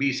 20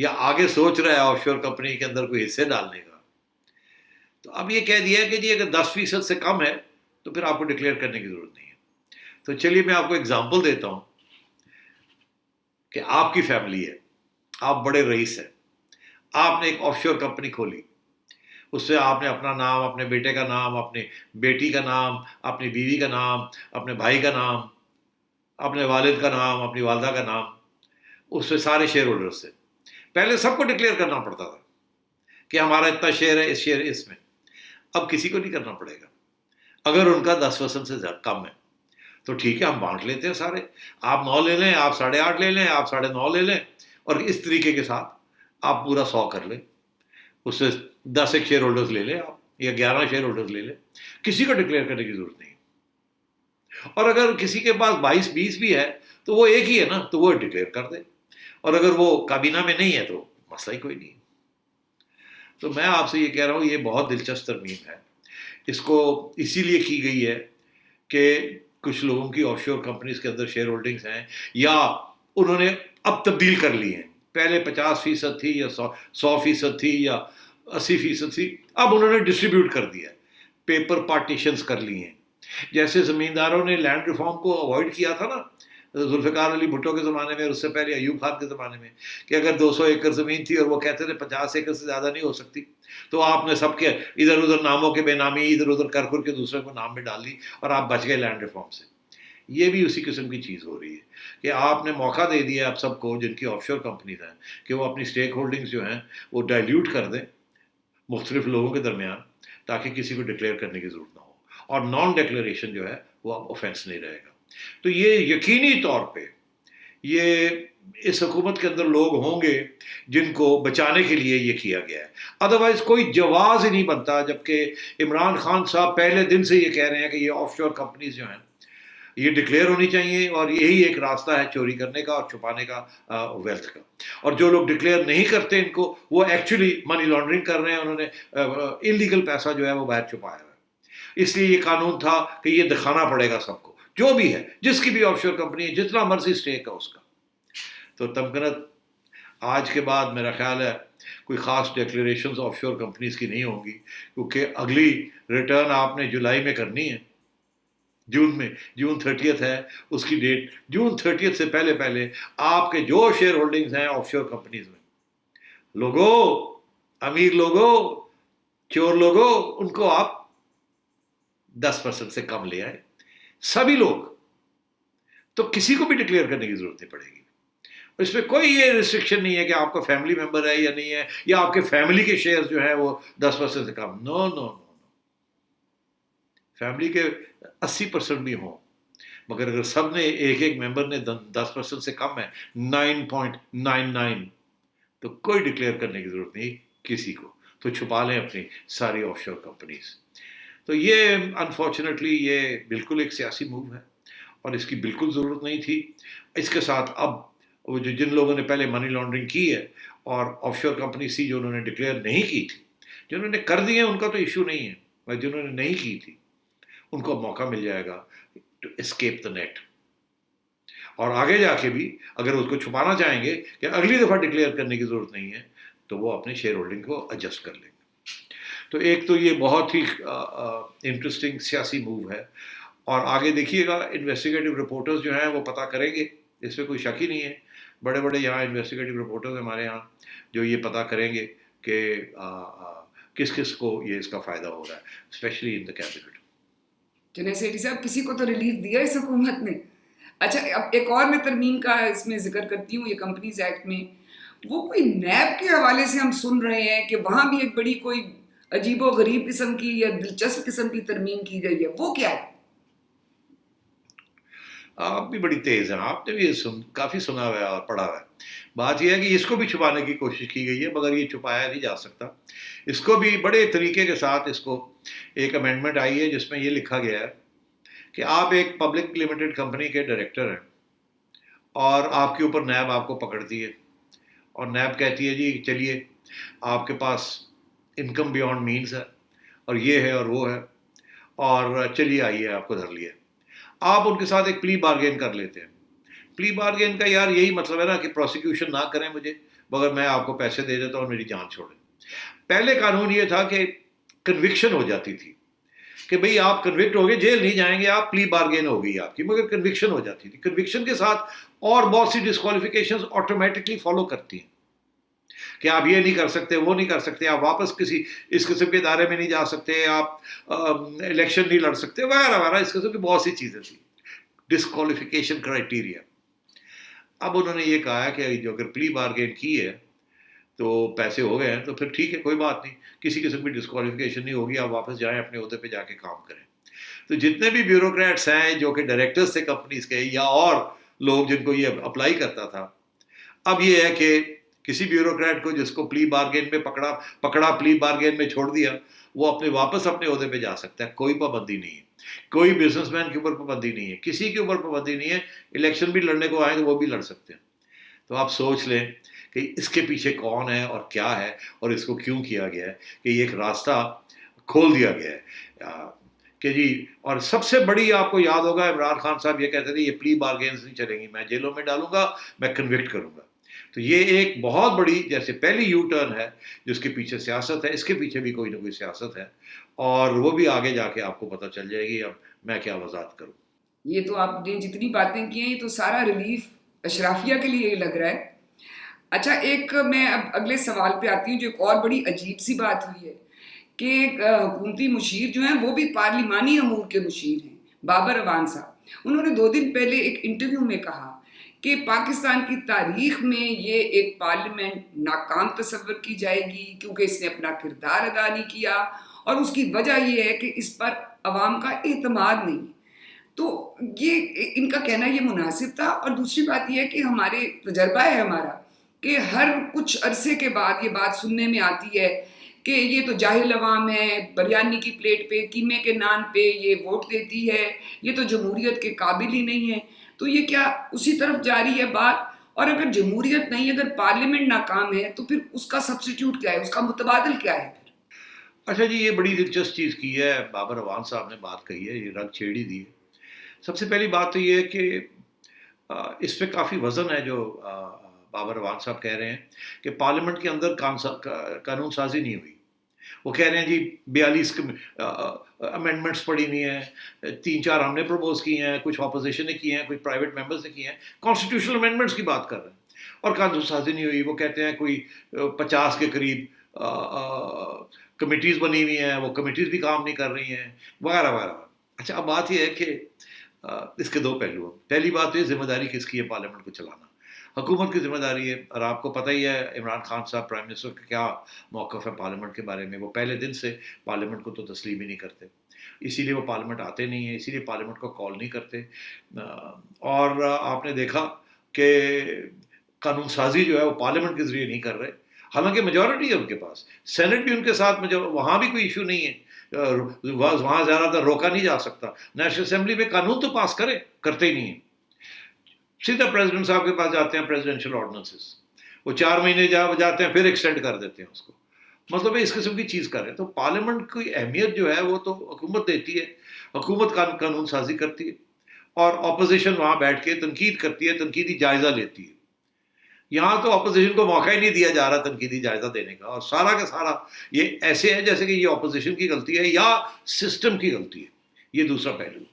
یا آگے سوچ رہا ہے آف شور کمپنی کے اندر کوئی حصے ڈالنے کا، تو اب یہ کہہ دیا کہ جی اگر 10% سے کم ہے تو پھر آپ کو ڈکلیئر کرنے کی ضرورت نہیں ہے. تو چلیے میں آپ کو اگزامپل دیتا ہوں کہ آپ کی فیملی ہے، آپ بڑے رئیس ہیں، آپ نے ایک آف شور کمپنی کھولی، اس سے آپ نے اپنا نام، اپنے بیٹے کا نام، اپنی بیٹی کا نام، اپنی بیوی کا نام، اپنے بھائی کا نام، اپنے والد کا نام، اپنی والدہ کا نام، اس سے سارے شیئر ہولڈر سے پہلے سب کو ڈکلیئر کرنا پڑتا تھا کہ ہمارا اتنا شیئر ہے، اس شیئر اس میں. اب کسی کو نہیں کرنا پڑے گا. اگر ان کا 10% سے کم ہے تو ٹھیک ہے، ہم بانٹ لیتے ہیں سارے، آپ 9 لے لیں، آپ 8.5 لے لیں، آپ 9.5 لے لیں، اور اس طریقے کے ساتھ آپ پورا 100 کر لیں. اس سے 10 ایک شیئر ہولڈرز لے لیں آپ، یا 11 شیئر ہولڈرز لے لیں، کسی کو ڈکلیئر کرنے کی ضرورت نہیں. اور اگر کسی کے پاس 22-20 بھی ہے تو وہ ایک ہی ہے نا، تو وہ ڈکلیئر کر دے. اور اگر وہ کابینہ میں نہیں ہے تو مسئلہ ہی کوئی نہیں. تو میں آپ سے یہ کہہ رہا ہوں، یہ بہت دلچسپ ترمیم ہے. اس کو اسی لیے کی گئی ہے کہ کچھ لوگوں کی آف شور کمپنیز کے اندر شیئر ہولڈنگز ہیں، یا انہوں نے اب تبدیل کر لی ہیں. پہلے 50% تھی، یا 100% تھی، یا 80% تھی، اب انہوں نے ڈسٹریبیوٹ کر دیا ہے، پیپر پارٹیشنز کر لی ہیں. جیسے زمینداروں نے لینڈ ریفارم کو اوائڈ کیا تھا نا ذوالفقار علی بھٹو کے زمانے میں، اور اس سے پہلے ایوب خان کے زمانے میں، کہ اگر 200 ایکڑ زمین تھی اور وہ کہتے تھے 50 ایکڑ سے زیادہ نہیں ہو سکتی، تو آپ نے سب کے ادھر ادھر ناموں کے بے نامی ادھر ادھر کر کے دوسرے کو نام میں ڈال دی، اور آپ بچ گئے لینڈ ریفارم سے. یہ بھی اسی قسم کی چیز ہو رہی ہے کہ آپ نے موقع دے دیا اب سب کو جن کی آف شور کمپنیز ہیں کہ وہ اپنی اسٹیک ہولڈنگز جو ہیں وہ ڈائلیوٹ کر دیں مختلف لوگوں کے درمیان، تاکہ کسی کو ڈکلیئر کرنے کی ضرورت نہ ہو، اور نان ڈکلیریشن جو ہے وہ اب اوفینس نہیں رہے گا. تو یہ یقینی طور پہ یہ اس حکومت کے اندر لوگ ہوں گے جن کو بچانے کے لیے یہ کیا گیا ہے. ادروائز کوئی جواز ہی نہیں بنتا، جبکہ عمران خان صاحب پہلے دن سے یہ کہہ رہے ہیں کہ یہ آف شور کمپنیز جو ہیں یہ ڈکلیئر ہونی چاہیے، اور یہی ایک راستہ ہے چوری کرنے کا اور چھپانے کا ویلتھ کا. اور جو لوگ ڈکلیئر نہیں کرتے ان کو، وہ ایکچولی منی لانڈرنگ کر رہے ہیں، انہوں نے انلیگل پیسہ جو ہے وہ باہر چھپایا ہوا ہے. اس لیے یہ قانون تھا کہ یہ دکھانا پڑے گا سب کو، جو بھی ہے، جس کی بھی آف شور کمپنی ہے، جتنا مرضی اسٹیک ہے اس کا. تو تمکنت آج کے بعد میرا خیال ہے کوئی خاص ڈیکلیریشنز آف شور کمپنیز کی نہیں ہوں گی، کیونکہ اگلی ریٹرن آپ نے جولائی میں کرنی ہے، جون میں. جون 30 ہے اس کی ڈیٹ. جون 30 سے پہلے آپ کے جو شیئر ہولڈنگز ہیں آف شور کمپنیز میں، لوگوں، امیر لوگوں، چور لوگوں، ان کو آپ 10% سے کم لے آئے، سبھی لوگ. تو کسی کو بھی ڈکلیئر کرنے کی ضرورت نہیں پڑے گی. اس میں کوئی یہ ریسٹرکشن نہیں ہے کہ آپ کا فیملی ممبر ہے یا نہیں ہے، یا آپ کے فیملی کے شیئر جو ہیں وہ 10% سے کم. نو نو نو، فیملی کے 80% بھی ہوں، مگر اگر سب نے ایک ممبر نے 10% سے کم ہے، 9.99، تو کوئی ڈکلیئر کرنے کی ضرورت نہیں کسی کو. تو چھپا لیں اپنی ساری آف شور کمپنیز. تو یہ انفارچونیٹلی یہ بالکل ایک سیاسی موو ہے، اور اس کی بالکل ضرورت نہیں تھی. اس کے ساتھ اب وہ جن لوگوں نے پہلے منی لانڈرنگ کی ہے اور آف شور کمپنی سی جو انہوں نے ڈکلیئر نہیں کی تھی، جنہوں نے کر دی ہیں ان کا تو ایشو نہیں ہے، مگر جنہوں نے نہیں کی تھی ان کو موقع مل جائے گا ٹو اسکیپ دا نیٹ. اور آگے جا کے بھی اگر اس کو چھپانا چاہیں گے کہ اگلی دفعہ ڈکلیئر کرنے کی ضرورت نہیں ہے، تو وہ اپنے شیئر ہولڈنگ کو ایڈجسٹ کر لیں گے. تو ایک تو یہ بہت ہی انٹرسٹنگ سیاسی موو ہے. اور آگے دیکھیے گا انویسٹیگیٹو رپورٹرز جو ہیں وہ پتہ کریں گے، اس میں کوئی شک ہی نہیں ہے. بڑے بڑے یہاں انویسٹیگیٹو رپورٹرز ہمارے یہاں جو یہ پتہ کریں گے کہ کس کس کو یہ اس کا فائدہ ہو رہا ہے، especially in the cabinet. Junaid Sethi صاحب، کسی کو تو ریلیف دیا اس حکومت نے. اچھا، اب ایک اور میں ترمیم کا اس میں ذکر کرتی ہوں، یہ کمپنیز ایکٹ میں وہ کوئی نیب کے حوالے سے ہم سن رہے ہیں کہ وہاں بھی ایک بڑی کوئی عجیب و غریب قسم کی یا دلچسپ قسم کی ترمیم کی گئی ہے، وہ کیا ہے؟ آپ بھی بڑی تیز ہیں، آپ نے بھی کافی سنا ہوا ہے اور پڑھا ہوا ہے. بات یہ ہے کہ اس کو بھی چھپانے کی کوشش کی گئی ہے، مگر یہ چھپایا نہیں جا سکتا. اس کو بھی بڑے طریقے کے ساتھ اس کو ایک امینڈمنٹ آئی ہے جس میں یہ لکھا گیا ہے کہ آپ ایک پبلک لمیٹڈ کمپنی کے ڈائریکٹر ہیں، اور آپ کے اوپر نیب آپ کو پکڑتی ہے، اور نیب کہتی ہے جی چلیے آپ کے پاس انکم بیونڈ مینز ہے، اور یہ ہے اور وہ ہے، اور چلیے آئیے آپ کو دھر لیا. آپ ان کے ساتھ ایک پلی بارگین کر لیتے ہیں. پلی بارگین کا یار یہی مطلب ہے نا کہ پروسیکیوشن نہ کریں مجھے، مگر میں آپ کو پیسے دے دیتا ہوں میری جان چھوڑیں. پہلے قانون یہ تھا کہ کنوکشن ہو جاتی تھی کہ بھئی آپ کنوکٹ ہو گئے, جیل نہیں جائیں گے آپ, پلی بارگین ہو گئی آپ کی, مگر کنوکشن ہو جاتی تھی. کنوکشن کے ساتھ اور بہت سی ڈسکوالیفیکیشنز آٹومیٹکلی فالو کرتی ہیں کہ آپ یہ نہیں کر سکتے, وہ نہیں کر سکتے, آپ واپس کسی اس قسم کے ادارے میں نہیں جا سکتے, آپ الیکشن نہیں لڑ سکتے, وغیرہ وغیرہ. اس قسم کی بہت سی چیزیں تھیں, ڈسکوالیفیکیشن کرائٹیریا. اب انہوں نے یہ کہا کہ جو اگر پلی بارگین کی ہے تو پیسے ہو گئے ہیں تو پھر ٹھیک ہے, کوئی بات نہیں, کسی قسم کی ڈسکوالیفیکیشن نہیں ہوگی, آپ واپس جائیں اپنے عہدے پہ جا کے کام کریں. تو جتنے بھی بیوروکریٹس ہیں جو کہ ڈائریکٹرز تھے کمپنیز کے, یا اور لوگ جن کو یہ اپلائی کرتا تھا, اب یہ ہے کہ کسی بیوروکریٹ کو جس کو پلی بارگین میں پکڑا پلی بارگین میں چھوڑ دیا, وہ واپس اپنے عہدے پہ جا سکتا ہے, کوئی پابندی نہیں ہے. کوئی بزنس مین کے اوپر پابندی نہیں ہے, کسی کے اوپر پابندی نہیں ہے, الیکشن بھی لڑنے کو آئیں تو وہ بھی لڑ سکتے ہیں. تو آپ سوچ لیں کہ اس کے پیچھے کون ہے اور کیا ہے اور اس کو کیوں کیا گیا ہے کہ یہ ایک راستہ کھول دیا گیا ہے کہ جی. اور سب سے بڑی آپ کو یاد ہوگا عمران خان صاحب یہ کہتے تھے یہ پلی بارگینز نہیں چلیں گی, میں جیلوں میں ڈالوں گا, میں کنوکٹ کروں گا. تو یہ ایک بہت بڑی جیسے پہلی یو ٹرن ہے جس کے پیچھے سیاست ہے, اس کے پیچھے بھی کوئی نہ کوئی سیاست ہے, اور وہ بھی آگے جا کے آپ کو پتہ چل جائے گی. اب میں کیا وضاحت کروں. یہ تو آپ نے جتنی باتیں کی ہیں یہ تو سارا ریلیف اشرافیہ کے لیے لگ رہا ہے. اچھا, ایک میں اب اگلے سوال پہ آتی ہوں, جو ایک اور بڑی عجیب سی بات ہوئی ہے کہ حکومتی مشیر جو ہیں وہ بھی پارلیمانی امور کے مشیر ہیں, بابر اعوان صاحب. انہوں نے 2 دن پہلے ایک انٹرویو میں کہا کہ پاکستان کی تاریخ میں یہ ایک پارلیمنٹ ناکام تصور کی جائے گی کیونکہ اس نے اپنا کردار ادا نہیں کیا, اور اس کی وجہ یہ ہے کہ اس پر عوام کا اعتماد نہیں. تو یہ ان کا کہنا یہ مناسب تھا. اور دوسری بات یہ ہے کہ ہمارے تجربہ ہے ہمارا کہ ہر کچھ عرصے کے بعد یہ بات سننے میں آتی ہے کہ یہ تو جاہل عوام ہے, بریانی کی پلیٹ پہ قیمے کے نان پہ یہ ووٹ دیتی ہے, یہ تو جمہوریت کے قابل ہی نہیں ہے. تو یہ کیا اسی طرف جاری ہے بات؟ اور اگر جمہوریت نہیں, اگر پارلیمنٹ ناکام ہے تو پھر اس کا سبسٹیٹیوٹ کیا ہے, اس کا متبادل کیا ہے پھر؟ اچھا جی, یہ بڑی دلچسپ چیز کی ہے بابر اعوان صاحب نے, بات کہی ہے, یہ رنگ چھیڑی دی ہے. سب سے پہلی بات تو یہ ہے کہ اس پہ کافی وزن ہے جو بابر اعوان صاحب کہہ رہے ہیں کہ پارلیمنٹ کے اندر قانون سازی نہیں ہوئی. وہ کہہ رہے ہیں جی 42 امینڈمنٹس پڑی ہوئی ہیں, 3-4 ہم نے پروپوز کی ہیں, کچھ اپوزیشن نے کی ہیں, کچھ پرائیویٹ ممبرز نے کی ہیں, کانسٹیٹیوشنل امینڈمنٹس کی بات کر رہے ہیں, اور قانون سازی نہیں ہوئی. وہ کہتے ہیں کوئی 50 کے قریب کمیٹیز بنی ہوئی ہیں, وہ کمیٹیز بھی کام نہیں کر رہی ہیں, وغیرہ وغیرہ. اچھا, اب بات یہ ہے کہ اس کے 2 پہلو ہیں. پہلی بات تو یہ ذمہ داری کس کی ہے پارلیمنٹ کو چلانا, حکومت کی ذمہ داری ہے. اور آپ کو پتہ ہی ہے عمران خان صاحب پرائم منسٹر کا کیا موقف ہے پارلیمنٹ کے بارے میں. وہ پہلے دن سے پارلیمنٹ کو تو تسلیم ہی نہیں کرتے, اسی لیے وہ پارلیمنٹ آتے نہیں ہیں, اسی لیے پارلیمنٹ کو کال نہیں کرتے. اور آپ نے دیکھا کہ قانون سازی جو ہے وہ پارلیمنٹ کے ذریعے نہیں کر رہے, حالانکہ میجورٹی ہے ان کے پاس, سینٹ بھی ان کے ساتھ, وہاں بھی کوئی ایشو نہیں ہے, وہاں زیادہ تر روکا نہیں جا سکتا. نیشنل اسمبلی میں قانون تو پاس کرتے ہی نہیں ہیں, سیدھا پریزیڈنٹ صاحب کے پاس جاتے ہیں, پریزیڈنشل آرڈیننسز, وہ 4 مہینے جاتے ہیں پھر ایکسٹینڈ کر دیتے ہیں اس کو. مطلب اس قسم کی چیز کر رہے ہیں. تو پارلیمنٹ کی اہمیت جو ہے وہ تو حکومت دیتی ہے, حکومت قانون سازی کرتی ہے, اور اپوزیشن وہاں بیٹھ کے تنقید کرتی ہے, تنقیدی جائزہ لیتی ہے. یہاں تو اپوزیشن کو موقع ہی نہیں دیا جا رہا تنقیدی جائزہ دینے کا, اور سارا کا سارا یہ ایسے ہے جیسے کہ یہ اپوزیشن کی غلطی ہے یا سسٹم کی غلطی ہے. یہ دوسرا پہلو.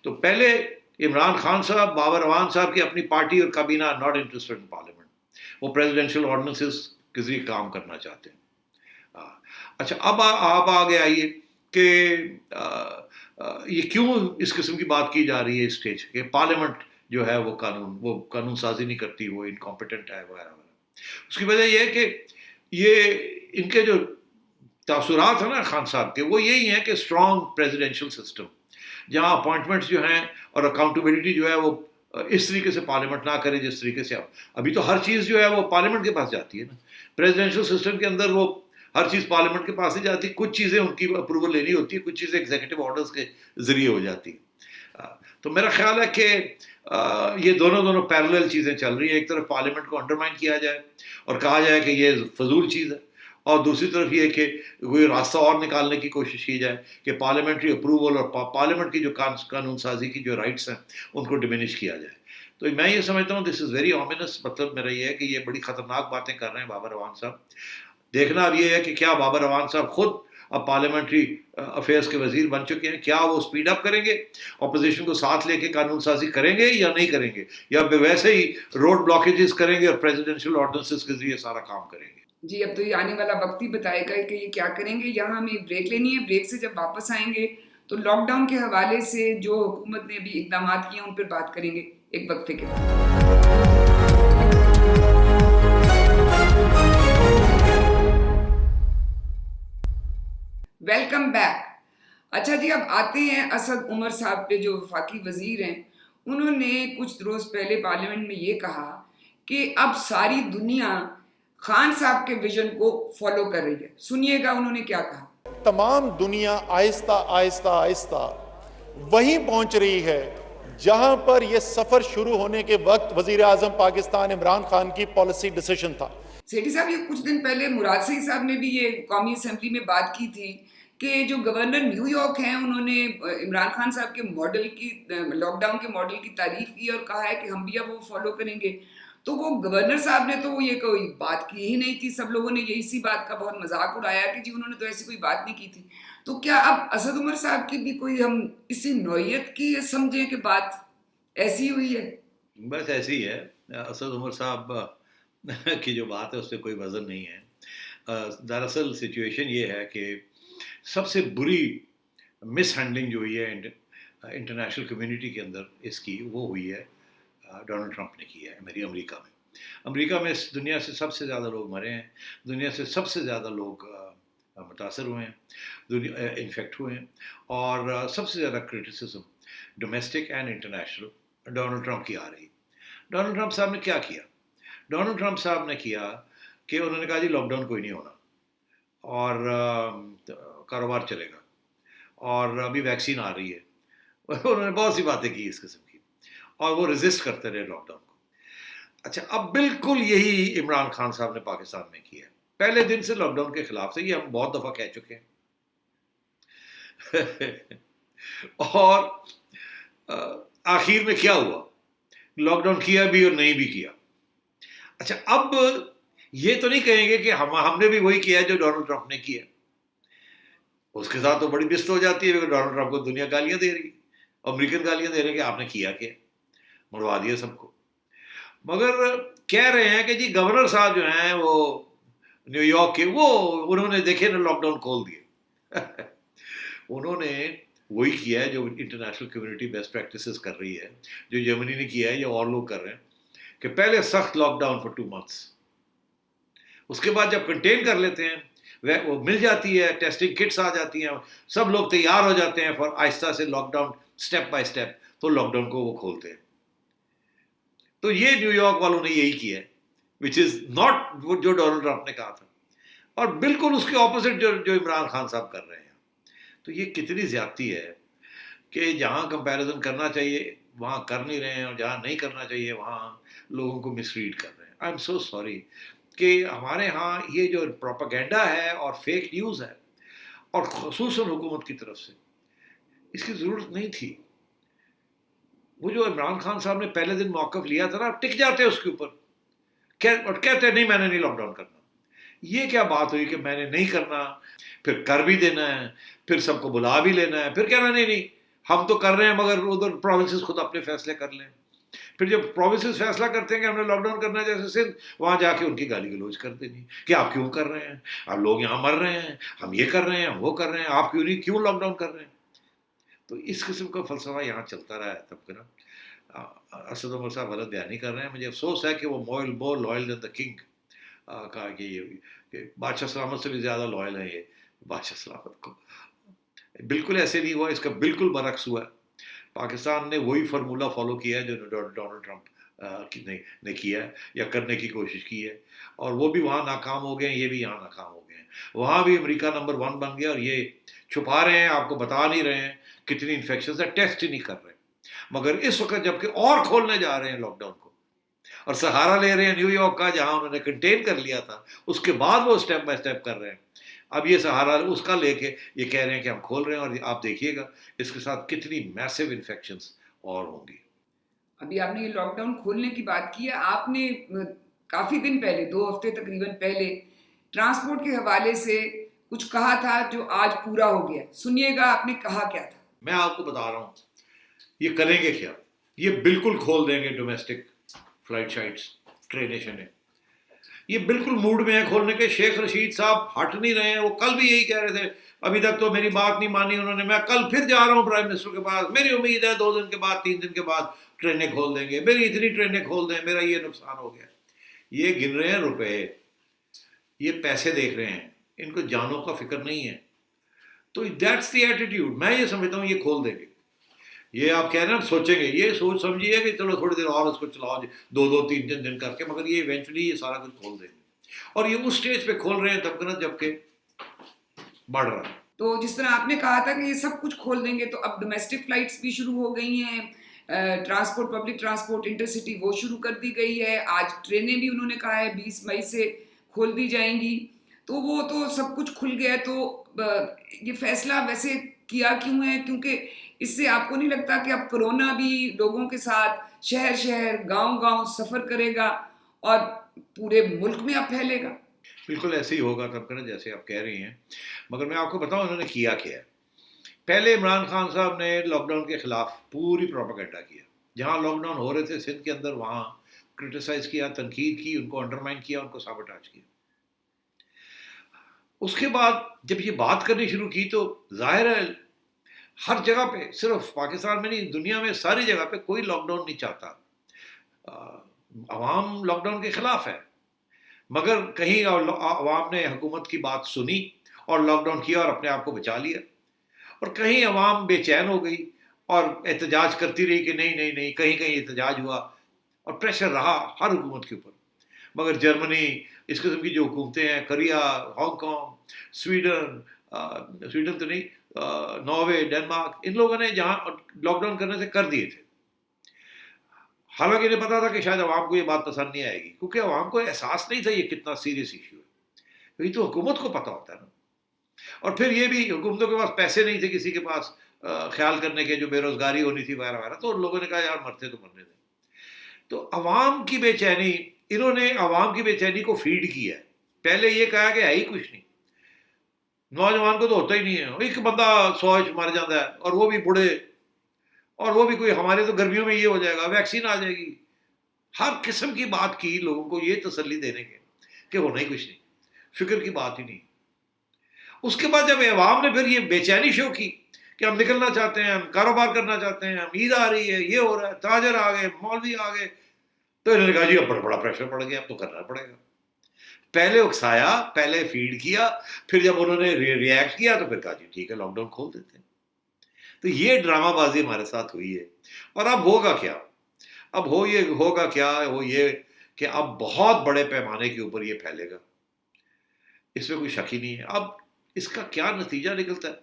تو پہلے عمران خان صاحب, بابر اعوان صاحب کی اپنی پارٹی اور کابینہ ناٹ انٹرسٹڈ ان پارلیمنٹ, وہ پریزیڈنشل آرڈیننسز کے ذریعے کام کرنا چاہتے ہیں. اچھا, اب آپ آگے آئیے کہ یہ کیوں اس قسم کی بات کی جا رہی ہے اس اسٹیج کہ پارلیمنٹ جو ہے وہ قانون سازی نہیں کرتی, وہ انکمپیٹنٹ ہے, وغیرہ وغیرہ. اس کی وجہ یہ ہے کہ یہ ان کے جو تاثرات ہیں نا خان صاحب کے, وہ یہی ہیں کہ اسٹرانگ پریزیڈنشل سسٹم جہاں اپوائنٹمنٹس جو ہیں اور اکاؤنٹیبلٹی جو ہے وہ اس طریقے سے پارلیمنٹ نہ کرے جس طریقے سے ابھی تو ہر چیز جو ہے وہ پارلیمنٹ کے پاس جاتی ہے نا. پریزیڈنشل سسٹم کے اندر وہ ہر چیز پارلیمنٹ کے پاس نہیں جاتی, کچھ چیزیں ان کی اپروول لینی ہوتی ہے, کچھ چیزیں ایگزیکٹو آرڈرز کے ذریعے ہو جاتی ہیں. تو میرا خیال ہے کہ یہ دونوں پیرالل چیزیں چل رہی ہیں. ایک طرف پارلیمنٹ کو انڈرمائن کیا جائے اور کہا جائے کہ یہ فضول چیز ہے, اور دوسری طرف یہ کہ کوئی راستہ اور نکالنے کی کوشش کی جائے کہ پارلیمنٹری اپروول اور پارلیمنٹ کی جو قانون سازی کی جو رائٹس ہیں ان کو ڈیمینش کیا جائے. تو میں یہ سمجھتا ہوں دس از ویری اومینس. مطلب میرا یہ ہے کہ یہ بڑی خطرناک باتیں کر رہے ہیں بابر اعوان صاحب. دیکھنا اب یہ ہے کہ کیا بابر اعوان صاحب خود اب پارلیمنٹری افیئرس کے وزیر بن چکے ہیں, کیا وہ اسپیڈ اپ کریں گے, اپوزیشن کو ساتھ لے کے قانون سازی کریں گے یا نہیں کریں گے, یا ویسے ہی روڈ بلاکیجز کریں گے اور پریزیڈنشیل آرڈیننسز کے ذریعے سارا کام کریں گے. جی اب تو یہ آنے والا وقت ہی بتائے گا کہ یہ کیا کریں گے. یہاں ہمیں بریک لینی ہے. بریک سے جب واپس آئیں گے تو لاک ڈاؤن کے حوالے سے جو حکومت نے ابھی اقدامات کیے ہیں ان پر بات کریں گے ایک وقفے کے بعد. Welcome back. اچھا جی اب آتے ہیں اسد عمر صاحب پہ جو وفاقی وزیر ہیں. انہوں نے کچھ روز پہلے پارلیمنٹ میں یہ کہا کہ اب ساری دنیا خان صاحب کے ویژن کو فالو کر رہی ہے. سنیے گا انہوں نے کیا کہا. تمام دنیا آہستہ آہستہ آہستہ وہیں پہنچ رہی ہے جہاں پر یہ سفر شروع ہونے کے وقت وزیر اعظم پاکستان عمران خان کی پالیسی ڈیسیشن تھا. سیٹھی صاحب یہ کچھ دن پہلے مراد صحیح صاحب نے بھی یہ قومی اسمبلی میں بات کی تھی کہ جو گورنر نیو یارک ہیں انہوں نے عمران خان صاحب کے ماڈل کی لاک ڈاؤن کے ماڈل کی تعریف کی اور کہا ہے کہ ہم بھی اب وہ فالو کریں گے. تو وہ گورنر صاحب نے تو یہ کوئی بات کی ہی نہیں تھی. سب لوگوں نے یہی سی بات کا بہت مذاق اڑایا کہ جی انہوں نے تو ایسی کوئی بات نہیں کی تھی. تو کیا اب اسد عمر صاحب کی بھی کوئی ہم اسی نوعیت کی سمجھیں کہ بات ایسی ہوئی ہے؟ بس ایسی ہے. اسد عمر صاحب کی جو بات ہے اس سے کوئی وزن نہیں ہے. دراصل سچویشن یہ ہے کہ سب سے بری مس ہینڈلنگ جو ہوئی ہے انٹرنیشنل کمیونٹی کے اندر اس کی وہ ہوئی ہے ڈونلڈ ٹرمپ نے کی ہے میری امریکہ میں. امریکہ میں اس دنیا سے سب سے زیادہ لوگ مرے ہیں, دنیا سے سب سے زیادہ لوگ متاثر ہوئے ہیں, انفیکٹ ہوئے ہیں, اور سب سے زیادہ criticism domestic and international Donald Trump کی آ رہی. ڈونلڈ ٹرمپ صاحب نے کیا کیا؟ ڈونلڈ ٹرمپ صاحب نے کیا کہ انہوں نے کہا جی لاک ڈاؤن کوئی نہیں ہونا اور کاروبار چلے گا, اور ابھی ویکسین آ رہی ہے. انہوں نے بہت سی باتیں کی اس قسم کی, اور وہ ریزسٹ کرتے رہے لاک ڈاؤن کو. اچھا اب بالکل یہی عمران خان صاحب نے پاکستان میں کیا ہے. پہلے دن سے لاک ڈاؤن کے خلاف تھے, یہ ہم بہت دفعہ کہہ چکے ہیں. اور آخر میں کیا ہوا؟ لاک ڈاؤن کیا بھی اور نہیں بھی کیا. اچھا اب یہ تو نہیں کہیں گے کہ ہم نے بھی وہی کیا ہے جو ڈونلڈ ٹرمپ نے کیا. اس کے ساتھ تو بڑی بست ہو جاتی ہے کہ ڈونلڈ ٹرمپ کو دنیا گالیاں دے رہی, امریکن گالیاں دے رہے ہیں کہ آپ نے کیا مروا دیا سب کو. مگر کہہ رہے ہیں کہ جی گورنر صاحب جو ہیں وہ نیو یارک کے, وہ انہوں نے دیکھے نا لاک ڈاؤن کھول دیے. انہوں نے وہی کیا ہے جو انٹرنیشنل کمیونٹی بیسٹ پریکٹسز کر رہی ہے, جو جرمنی نے کیا ہے یا اور لوگ کر رہے ہیں کہ پہلے سخت لاک ڈاؤن فار 2 months, اس کے بعد جب کنٹین کر لیتے ہیں وہ مل جاتی ہے, ٹیسٹنگ کٹس آ جاتی ہیں, سب لوگ تیار ہو جاتے ہیں فار آہستہ سے lockdown step by step, تو لاک ڈاؤن کو وہ کھولتے ہیں. تو یہ نیو یارک والوں نے یہی کیا ہے, وچ از ناٹ جو ڈونلڈ ٹرمپ نے کہا تھا, اور بالکل اس کے اپوزٹ جو عمران خان صاحب کر رہے ہیں. تو یہ کتنی زیادتی ہے کہ جہاں کمپیریزن کرنا چاہیے وہاں کر نہیں رہے ہیں, اور جہاں نہیں کرنا چاہیے وہاں لوگوں کو مس ریڈ کر رہے ہیں. آئی ایم سو سوری کہ ہمارے ہاں یہ جو پروپیگنڈا ہے اور فیک نیوز ہے, اور خصوصاً حکومت کی طرف سے, اس کی ضرورت نہیں تھی. وہ جو عمران خان صاحب نے پہلے دن موقف لیا تھا نا, ٹک جاتے اس کے اوپر اور کہتے نہیں میں نے نہیں لاک ڈاؤن کرنا. یہ کیا بات ہوئی کہ میں نے نہیں کرنا, پھر کر بھی دینا ہے, پھر سب کو بلا بھی لینا ہے, پھر کہنا نہیں ہم تو کر رہے ہیں مگر ادھر پروونسز خود اپنے فیصلے کر لیں. پھر جب پروونسز فیصلہ کرتے ہیں کہ ہم نے لاک ڈاؤن کرنا ہے جیسے سندھ, وہاں جا کے ان کی گالی گلوچ کر دینی کہ آپ کیوں کر رہے ہیں, اب لوگ یہاں مر رہے ہیں, ہم یہ کر رہے ہیں, ہم وہ کر رہے ہیں, آپ کیوں لاک ڈاؤن کر رہے ہیں. تو اس قسم کا فلسفہ یہاں چلتا رہا ہے تب نا. اسد عمر صاحب غلط بیانی کر رہے ہیں. مجھے افسوس ہے کہ وہ more loyal then the king کہا کہ بادشاہ سلامت سے بھی زیادہ لوئل ہیں یہ بادشاہ سلامت کو. بالکل ایسے نہیں ہوا, اس کا بالکل برعکس ہوا ہے. پاکستان نے وہی فارمولہ فالو کیا ہے جو ڈونلڈ ٹرمپ نے کیا ہے یا کرنے کی کوشش کی ہے, اور وہ بھی وہاں ناکام ہو گئے ہیں, یہ بھی یہاں ناکام ہو گئے ہیں. وہاں بھی امریکہ نمبر 1 بن گیا, اور یہ چھپا رہے ہیں, آپ کو بتا نہیں رہے ہیں کتنی انفیکشنز ہیں, ٹیسٹ ہی نہیں کر رہے. مگر اس وقت جب کہ اور کھولنے جا رہے ہیں لاک ڈاؤن کو, اور سہارا لے رہے ہیں نیو یارک کا جہاں انہوں نے کنٹین کر لیا تھا, اس کے بعد وہ اسٹیپ بائی اسٹیپ کر رہے ہیں. اب یہ سہارا اس کا لے کے یہ کہہ رہے ہیں کہ ہم کھول رہے ہیں, اور آپ دیکھیے گا اس کے ساتھ کتنی میسو انفیکشنز اور ہوں گی. ابھی آپ نے یہ لاک ڈاؤن کھولنے کی بات کی ہے, آپ نے کافی دن پہلے, 2 ہفتے تقریباً پہلے, ٹرانسپورٹ کے حوالے سے کچھ کہا تھا جو آج پورا ہو گیا. سنیے گا آپ نے کہا کیا تھا. میں آپ کو بتا رہا ہوں یہ کریں گے کیا. یہ بالکل کھول دیں گے ڈومیسٹک فلائٹ شائٹس, ٹرینیں شنیں, یہ بالکل موڈ میں ہے کھولنے کے. شیخ رشید صاحب ہٹ نہیں رہے ہیں, وہ کل بھی یہی کہہ رہے تھے, ابھی تک تو میری بات نہیں مانی انہوں نے. میں کل پھر جا رہا ہوں پرائم منسٹر کے پاس, میری امید ہے 2 دن کے بعد 3 دن کے بعد ٹرینیں کھول دیں گے, میری اتنی ٹرینیں کھول دیں, میرا یہ نقصان ہو گیا. یہ گن رہے ہیں روپے, یہ پیسے دیکھ رہے ہیں, ان کو جانوں کا فکر نہیں ہے. تو دیٹس دی ایٹیٹیوڈ. میں یہ سمجھتا ہوں یہ کھول دیں گے. یہ آپ کہہ رہے ہیں سوچیں گے, یہ سوچ سمجھیے کہ چلو تھوڑی دیر اور اس کو چلاؤ 2 3 دن کر کے, مگر یہ ایونچولی یہ سارا کچھ کھول دیں گے. اور یہ اس سٹیج پہ کھول رہے ہیں تب کرنا جب کہ بڑھ رہا ہے. تو جس طرح آپ نے کہا تھا کہ یہ سب کچھ کھول دیں گے, تو اب ڈومیسٹک فلائٹس بھی شروع ہو گئی ہیں, ٹرانسپورٹ, پبلک ٹرانسپورٹ, انٹرسٹی وہ شروع کر دی گئی ہے. آج ٹرینیں بھی انہوں نے کہا ہے 20 مئی سے کھول دی جائیں گی. تو وہ تو سب کچھ کھل گیا. تو یہ فیصلہ ویسے کیا کیوں ہے؟ کیونکہ اس سے آپ کو نہیں لگتا کہ اب کرونا بھی لوگوں کے ساتھ شہر شہر, گاؤں گاؤں سفر کرے گا اور پورے ملک میں اب پھیلے گا؟ بالکل ایسے ہی ہوگا تب کرنا جیسے آپ کہہ رہی ہیں. مگر میں آپ کو بتاؤں انہوں نے کیا کیا ہے. پہلے عمران خان صاحب نے لاک ڈاؤن کے خلاف پوری پروپیگنڈا کیا. جہاں لاک ڈاؤن ہو رہے تھے سندھ کے اندر, وہاں کرٹیسائز کیا, تنقید کی, ان کو انڈرمائن کیا, ان کو سابوٹاج کیا. اس کے بعد جب یہ بات کرنی شروع کی تو ظاہر ہے ہر جگہ پہ, صرف پاکستان میں نہیں دنیا میں ساری جگہ پہ کوئی لاک ڈاؤن نہیں چاہتا. عوام لاک ڈاؤن کے خلاف ہے, مگر کہیں عوام نے حکومت کی بات سنی اور لاک ڈاؤن کیا اور اپنے آپ کو بچا لیا, اور کہیں عوام بے چین ہو گئی اور احتجاج کرتی رہی کہ نہیں نہیں نہیں, کہیں کہیں احتجاج ہوا اور پریشر رہا ہر حکومت کے اوپر. مگر جرمنی, اس قسم کی جو حکومتیں ہیں, کوریا, ہانگ کانگ, سویڈن تو نہیں, ناروے, ڈنمارک, ان لوگوں نے جہاں لاک ڈاؤن کرنے سے کر دیے تھے. حالانکہ انہیں پتا تھا کہ شاید عوام کو یہ بات پسند نہیں آئے گی, کیونکہ عوام کو احساس نہیں تھا یہ کتنا سیریس ایشو ہے. یہ تو حکومت کو پتہ ہوتا ہے نا. اور پھر یہ بھی حکومتوں کے پاس پیسے نہیں تھے کسی کے پاس خیال کرنے کے, جو بے روزگاری ہونی تھی وغیرہ وغیرہ, تو ان لوگوں نے کہا یار مرتے تو مرنے دیں. تو عوام کی بے چینی, انہوں نے عوام کی بے چینی کو فیڈ کیا ہے. پہلے یہ کہا کہ ہے ہی کچھ نہیں, نوجوان کو تو ہوتا ہی نہیں ہے, ایک بندہ 100 مر جاتا ہے, اور وہ بھی بوڑھے, اور وہ بھی کوئی, ہمارے تو گرمیوں میں یہ ہو جائے گا, ویکسین آ جائے گی. ہر قسم کی بات کی لوگوں کو یہ تسلی دینے کے کہ ہونا ہی کچھ نہیں, فکر کی بات ہی نہیں. اس کے بعد جب عوام نے پھر یہ بے چینی شو کی کہ ہم نکلنا چاہتے ہیں, ہم کاروبار کرنا چاہتے ہیں, ہم عید آ رہی ہے, یہ ہو رہا ہے, تاجر آ گئے, مولوی آ گئے, تو انہوں نے کہا جی اب بڑا پریشر پڑ گیا, اب تو کرنا پڑے گا. پہلے اکسایا, پہلے فیڈ کیا, پھر جب انہوں نے ری ایکٹ کیا تو پھر کہا جی ٹھیک ہے لاک ڈاؤن کھول دیتے ہیں. تو یہ ڈرامہ بازی ہمارے ساتھ ہوئی ہے. اور اب ہوگا کیا, اب ہوگا کیا, وہ یہ کہ اب بہت بڑے پیمانے کے اوپر یہ پھیلے گا, اس میں کوئی شک ہی نہیں ہے. اب اس کا کیا نتیجہ نکلتا ہے,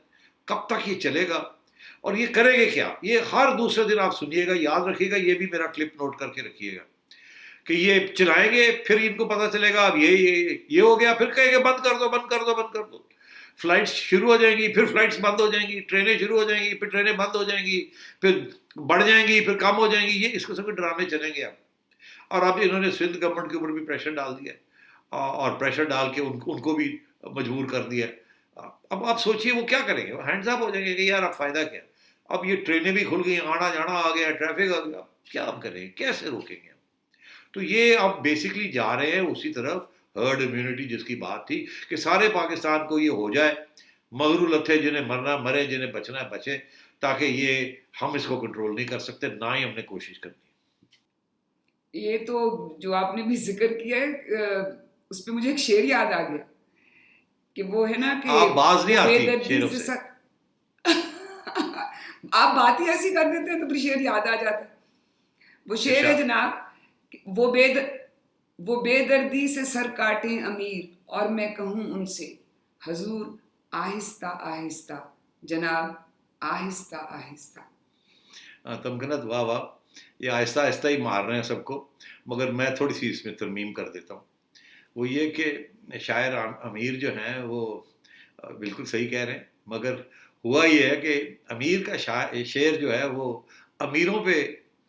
کب تک یہ چلے گا, اور یہ کریں گے کیا, یہ ہر دوسرے دن آپ سنیے گا, یاد رکھیے گا, یہ بھی میرا کلپ نوٹ کر کے رکھیے گا کہ یہ چلائیں گے, پھر ان کو پتہ چلے گا اب یہ ہو گیا, پھر کہیں گے بند کر دو بند کر دو بند کر دو. فلائٹس شروع ہو جائیں گی, پھر فلائٹس بند ہو جائیں گی, ٹرینیں شروع ہو جائیں گی, پھر ٹرینیں بند ہو جائیں گی, پھر بڑھ جائیں گی, پھر کم ہو جائیں گی. یہ اس قسم کے ڈرامے چلیں گے اب. اور اب انہوں نے سندھ گورنمنٹ کے اوپر بھی پریشر ڈال دیا, اور پریشر ڈال کے ان کو بھی مجبور کر دیا. اب آپ سوچیے وہ کیا کریں گے, وہ ہینڈز اپ ہو جائیں گے کہ یار اب فائدہ کیا, اب یہ ٹرینیں بھی کھل گئی, آنا جانا آ گیا, ٹریفک آ گیا, کیا اب کریں گے, کیسے روکیں گے. تو یہ اب بیسکلی جا رہے ہیں اسی طرف, ہرڈ امیونٹی جس کی بات تھی کہ سارے پاکستان کو یہ ہو جائے, مغرو لتھے, جنہیں مرنا مرے, جنہیں بچنا بچے, تاکہ یہ ہم اس کو کنٹرول نہیں کر سکتے, نہ ہی ہم نے کوشش کرنی. یہ تو جو آپ نے بھی ذکر کیا ہے, اس پہ مجھے ایک شعر یاد آ گیا کہ وہ ہے نا کہ آپ باز نہیں آتی شعروں سے, آپ بات ہی ایسی کر دیتے ہیں تو پھر شعر یاد آ جاتا ہے. وہ شعر ہے جناب, وہ بے دردی سے سر کاٹیں امیر, اور میں کہوں ان سے حضور آہستہ آہستہ, جناب آہستہ آہستہ. تمکنت واہ واہ, یہ آہستہ آہستہ ہی مار رہے ہیں سب کو. مگر میں تھوڑی سی اس میں ترمیم کر دیتا ہوں. وہ یہ کہ شاعر امیر جو ہیں وہ بالکل صحیح کہہ رہے ہیں, مگر ہوا یہ ہے کہ امیر کا شعر جو ہے وہ امیروں پہ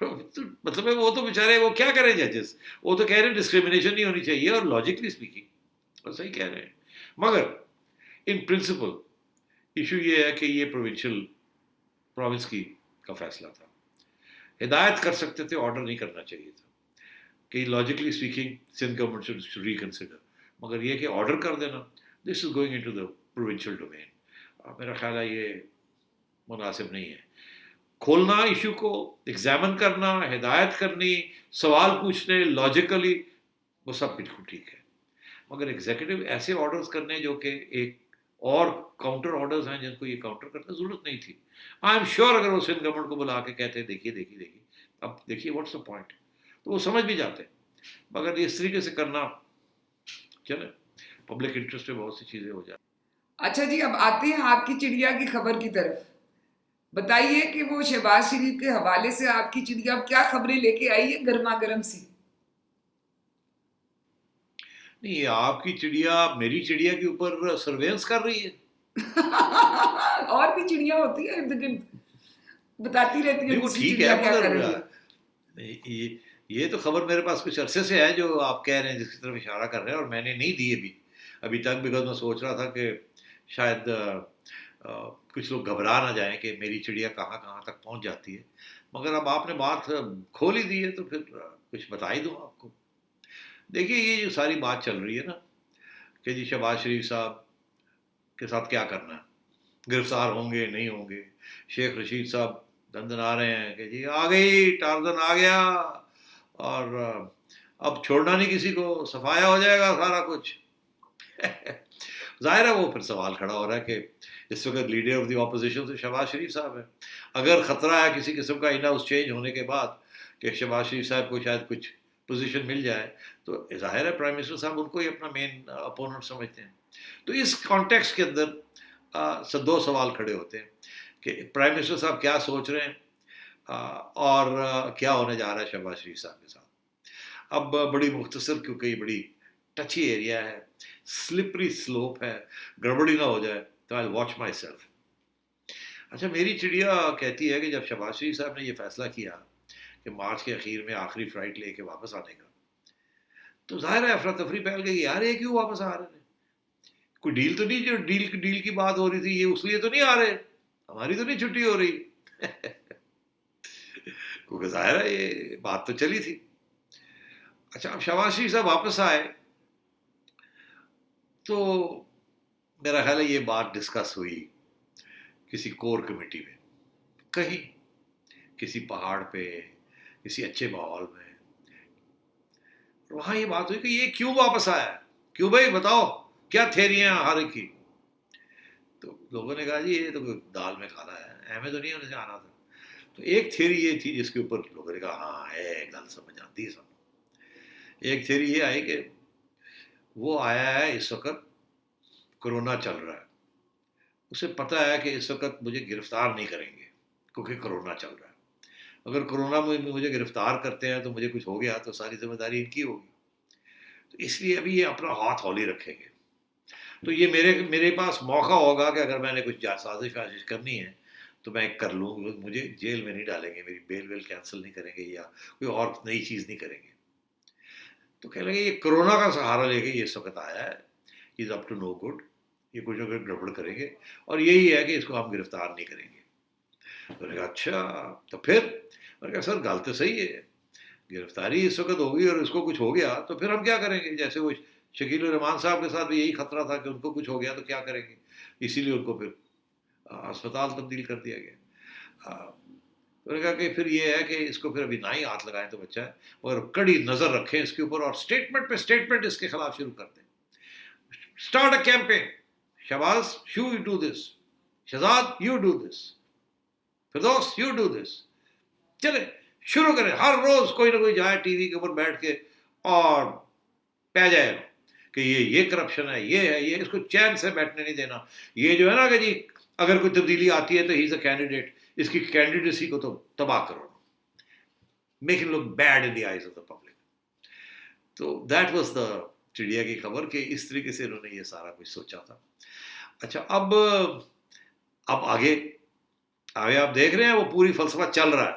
مطلب ہے وہ تو بیچارے وہ کیا کریں ججز, وہ تو کہہ رہے ہیں ڈسکریمنیشن نہیں ہونی چاہیے, اور لاجکلی اسپیکنگ وہ صحیح کہہ رہے ہیں, مگر ان پرنسپل ایشو یہ ہے کہ یہ پروونس کا فیصلہ تھا, ہدایت کر سکتے تھے, آرڈر نہیں کرنا چاہیے تھا کہ logically speaking Sindh government should reconsider, مگر یہ کہ آرڈر کر دینا, this is going into the provincial domain, میرا خیال ہے یہ مناسب نہیں ہے. کھولنا ایشو کو, ایگزامن کرنا, ہدایت کرنی, سوال پوچھنے لاجیکلی, وہ سب بالکل ٹھیک ہے, مگر ایگزیکٹو ایسے آرڈرز کرنے جو کہ ایک اور کاؤنٹر آرڈرز ہیں جن کو یہ کاؤنٹر کرنے ضرورت نہیں تھی. آئی ایم شیور اگر وہ سندھ گورنمنٹ کو بلا کے کہتے دیکھیے اب دیکھیے واٹس دا پوائنٹ, تو وہ سمجھ بھی جاتے, مگر اس طریقے سے کرنا, چلے پبلک انٹرسٹ میں بہت سی چیزیں ہو جاتی. اچھا جی, اب آتے ہیں آپ کی چڑیا کی خبر کی طرف. بتائیے کہ وہ شہباز شریف کے حوالے سے آپ کی چڑیا اب کیا خبریں لے کے آئی ہے گرما گرم سی؟ نہیں, آپ کی چڑیا میری چڑیا کے اوپر سرویلنس کر رہی ہے. اور بھی چڑیا ہوتی ہیں ارد گرد, بتاتی رہتی ہیں وہ دوسری ٹھیک چڑیا ہے, کیا کر رہی ہے. مگر یہ تو خبر میرے پاس کچھ عرصے سے ہے جو آپ کہہ رہے ہیں, جس کی طرف اشارہ کر رہے ہیں, اور میں نے نہیں دی ابھی تک, بیکاز میں سوچ رہا تھا کہ شاید کچھ لوگ گھبرا نہ جائیں کہ میری چڑیا کہاں تک پہنچ جاتی ہے, مگر اب آپ نے بات کھول ہی دی ہے تو پھر کچھ بتا ہی دوں آپ کو. دیکھیے یہ جو ساری بات چل رہی ہے نا کہ جی شہباز شریف صاحب کے ساتھ کیا کرنا ہے, گرفتار ہوں گے نہیں ہوں گے, شیخ رشید صاحب دندن آ رہے ہیں کہ جی آ گئی, ٹارزن آ گیا, اور اب چھوڑنا نہیں کسی کو, صفایا ہو جائے گا سارا کچھ. ظاہر ہے وہ پھر سوال کھڑا ہو رہا ہے کہ اس وقت لیڈر آف دی اپوزیشن تو شہباز شریف صاحب ہے. اگر خطرہ ہے کسی قسم کا ان ہاؤس چینج ہونے کے بعد کہ شہباز شریف صاحب کو شاید کچھ پوزیشن مل جائے, تو ظاہر ہے پرائم منسٹر صاحب ان کو ہی اپنا مین اپوننٹ سمجھتے ہیں. تو اس کانٹیکسٹ کے اندر دو سوال کھڑے ہوتے ہیں کہ پرائم منسٹر صاحب کیا سوچ رہے ہیں اور کیا ہونے جا رہا ہے شہباز شریف صاحب کے ساتھ. اب بڑی مختصر, کیونکہ یہ بڑی ٹچی ایریا ہے, سلپری سلوپ ہے, گڑبڑی نہ ہو جائے, تو آئی واچ مائی سیلف. اچھا, میری چڑیا کہتی ہے کہ جب شہباز شریف صاحب نے یہ فیصلہ کیا کہ مارچ کے اخیر میں آخری فلائٹ لے کے واپس آنے کا, تو ظاہر ہے افراتفری پھیل گئی, یار یہ کیوں واپس آ رہے ہیں, کوئی ڈیل تو نہیں, جو ڈیل کی بات ہو رہی تھی یہ اس لیے تو نہیں آ رہے, ہماری تو نہیں چھٹی ہو رہی. کیونکہ ظاہر ہے یہ بات تو چلی تھی. اچھا, اب شہباز شریف صاحب واپس آئے تو میرا خیال ہے یہ بات ڈسکس ہوئی کسی کور کمیٹی میں, کہیں کسی پہاڑ پہ, کسی اچھے ماحول میں, وہاں یہ بات ہوئی کہ یہ کیوں واپس آیا, کیوں بھائی بتاؤ کیا تھیریاں ہر ایک کی. تو لوگوں نے کہا جی یہ تو دال میں کھانا ہے, ہمیں تو نہیں ہونے سے آنا تھا. تو ایک تھیری یہ تھی جس کے اوپر لوگوں نے کہا ہاں ہے گل سمجھ آتی ہے سب. ایک تھیری یہ آئی کہ وہ آیا ہے اس وقت کرونا چل رہا ہے, اسے پتہ ہے کہ اس وقت مجھے گرفتار نہیں کریں گے کیونکہ کرونا چل رہا ہے. اگر کرونا میں مجھے گرفتار کرتے ہیں تو مجھے کچھ ہو گیا تو ساری ذمہ داری ان کی ہوگی, تو اس لیے ابھی یہ اپنا ہاتھ ہولی رکھیں گے. تو یہ میرے پاس موقع ہوگا کہ اگر میں نے کچھ سازش کرنی ہے تو میں کر لوں, مجھے جیل میں نہیں ڈالیں گے, میری بیل کینسل نہیں کریں گے یا کوئی اور نئی چیز نہیں کریں گے. تو کہہ لیں گے یہ کرونا کا سہارا لے کے یہ اس وقت آیا ہے, از اپ ٹو نو گڈ, یہ کچھ اگر گڑبڑ کریں گے, اور یہی ہے کہ اس کو ہم گرفتار نہیں کریں گے. تو نے کہا اچھا, تو پھر میں نے کہا سر گل تو صحیح ہے, گرفتاری اس وقت ہوگی اور اس کو کچھ ہو گیا تو پھر ہم کیا کریں گے, جیسے وہ شکیل الرحمان صاحب کے ساتھ بھی یہی خطرہ تھا کہ ان کو کچھ ہو گیا تو کیا کریں گے, اسی لیے ان کو پھر ہسپتال تبدیل کر دیا گیا. تو نے کہا کہ پھر یہ ہے کہ اس کو پھر ابھی نہ ہی ہاتھ لگائیں تو بچہ ہے, اور کڑی نظر رکھیں اس کے اوپر, اور اسٹیٹمنٹ پہ اسٹیٹمنٹ اس کے خلاف شروع کر دیں. Start a campaign, Shahbaz you do this, Shahzad you do this, Firdous you do this, چلے شروع کریں. ہر روز کوئی نہ کوئی جائے ٹی وی کے اوپر بیٹھ کے اور پہ جائے کہ یہ کرپشن ہے, یہ ہے, یہ اس کو چین سے بیٹھنے نہیں دینا. یہ جو ہے نا کہ جی اگر کوئی تبدیلی آتی ہے تو ہی از اے کینڈیڈیٹ, اس کی کینڈیڈیسی کو تو تباہ کرو, make it look bad in the eyes of the public. تو دیٹ واز دا چڑیا کی خبر کہ اس طریقے سے انہوں نے یہ سارا کچھ سوچا تھا. اچھا, اب آگے آپ دیکھ رہے ہیں وہ پوری فلسفہ چل رہا ہے.